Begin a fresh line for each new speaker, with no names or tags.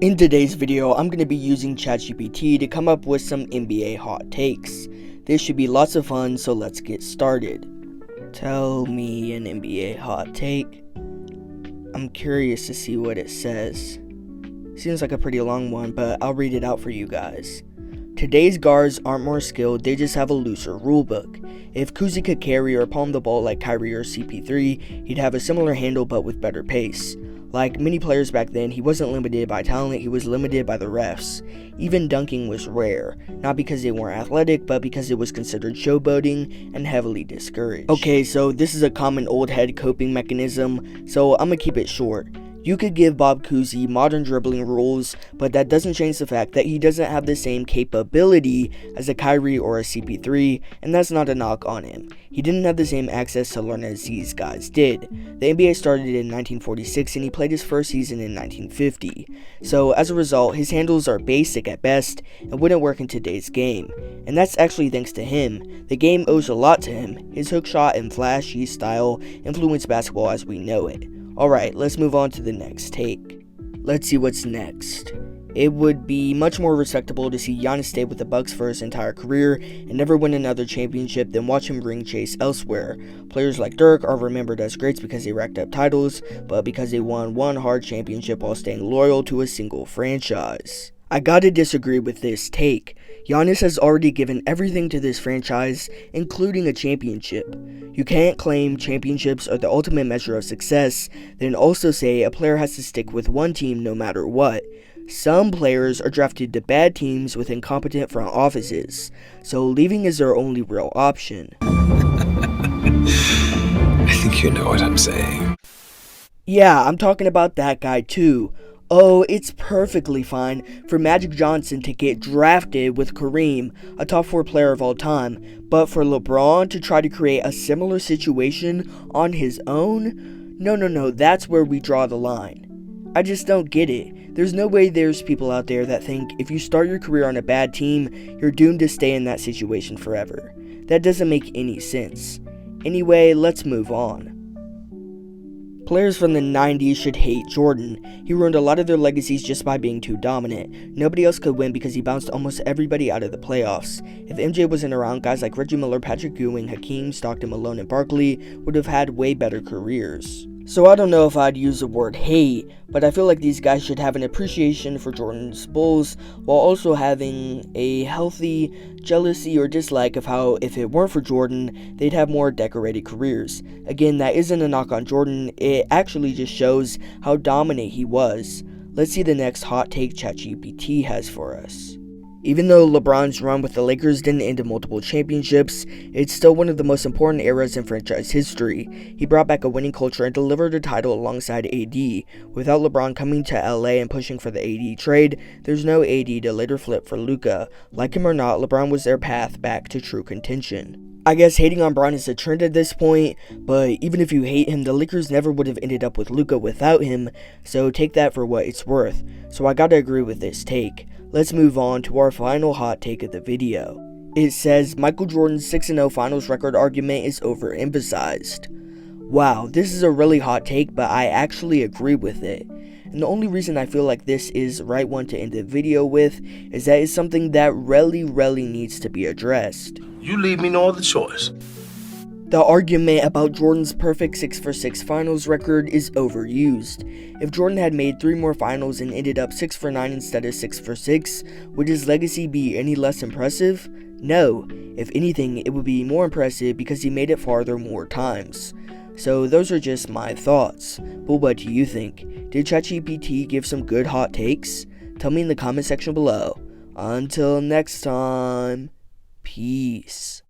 In today's video, I'm going to be using ChatGPT to come up with some NBA hot takes. This should be lots of fun, so let's get started. Tell me an NBA hot take. I'm curious to see what it says. Seems like a pretty long one, but I'll read it out for you guys. Today's guards aren't more skilled, they just have a looser rulebook. If Kuzi could carry or palm the ball like Kyrie or CP3, he'd have a similar handle but with better pace. Like many players back then, he wasn't limited by talent, he was limited by the refs. Even dunking was rare, not because they weren't athletic, but because it was considered showboating and heavily discouraged. Okay, so this is a common old head coping mechanism, so I'm gonna keep it short. You could give Bob Cousy modern dribbling rules, but that doesn't change the fact that he doesn't have the same capability as a Kyrie or a CP3, and that's not a knock on him. He didn't have the same access to learn as these guys did. The NBA started in 1946 and he played his first season in 1950. So as a result, his handles are basic at best and wouldn't work in today's game. And that's actually thanks to him. The game owes a lot to him. His hook shot and flashy style influenced basketball as we know it. Alright, let's move on to the next take. Let's see what's next. It would be much more respectable to see Giannis stay with the Bucks for his entire career and never win another championship than watch him ring chase elsewhere. Players like Dirk are remembered as greats because they racked up titles, but because they won one hard championship while staying loyal to a single franchise. I gotta disagree with this take. Giannis has already given everything to this franchise, including a championship. You can't claim championships are the ultimate measure of success, then also say a player has to stick with one team no matter what. Some players are drafted to bad teams with incompetent front offices, so leaving is their only real option.
I think you know what I'm saying.
Yeah, I'm talking about that guy too. Oh, it's perfectly fine for Magic Johnson to get drafted with Kareem, a top 4 player of all time, but for LeBron to try to create a similar situation on his own? No, that's where we draw the line. I just don't get it. There's no way there's people out there that think if you start your career on a bad team, you're doomed to stay in that situation forever. That doesn't make any sense. Anyway, let's move on. Players from the 90s should hate Jordan. He ruined a lot of their legacies just by being too dominant. Nobody else could win because he bounced almost everybody out of the playoffs. If MJ wasn't around, guys like Reggie Miller, Patrick Ewing, Hakeem, Stockton, Malone, and Barkley would have had way better careers. So I don't know if I'd use the word hate, but I feel like these guys should have an appreciation for Jordan's Bulls while also having a healthy jealousy or dislike of how if it weren't for Jordan, they'd have more decorated careers. Again, that isn't a knock on Jordan, it actually just shows how dominant he was. Let's see the next hot take ChatGPT has for us. Even though LeBron's run with the Lakers didn't end in multiple championships, it's still one of the most important eras in franchise history. He brought back a winning culture and delivered a title alongside AD. Without LeBron coming to LA and pushing for the AD trade, there's no AD to later flip for Luka. Like him or not, LeBron was their path back to true contention. I guess hating on Bron is a trend at this point, but even if you hate him, the Lakers never would have ended up with Luka without him, so take that for what it's worth. So I gotta agree with this take. Let's move on to our final hot take of the video. It says Michael Jordan's 6-0 finals record argument is overemphasized. Wow, this is a really hot take, but I actually agree with it. And the only reason I feel like this is the right one to end the video with is that it's something that really needs to be addressed.
You leave me no other choice.
The argument about Jordan's perfect 6-for-6 finals record is overused. If Jordan had made 3 more finals and ended up 6-for-9 instead of 6-for-6, would his legacy be any less impressive? No. If anything, it would be more impressive because he made it farther more times. So those are just my thoughts. But what do you think? Did ChatGPT give some good hot takes? Tell me in the comment section below. Until next time, peace.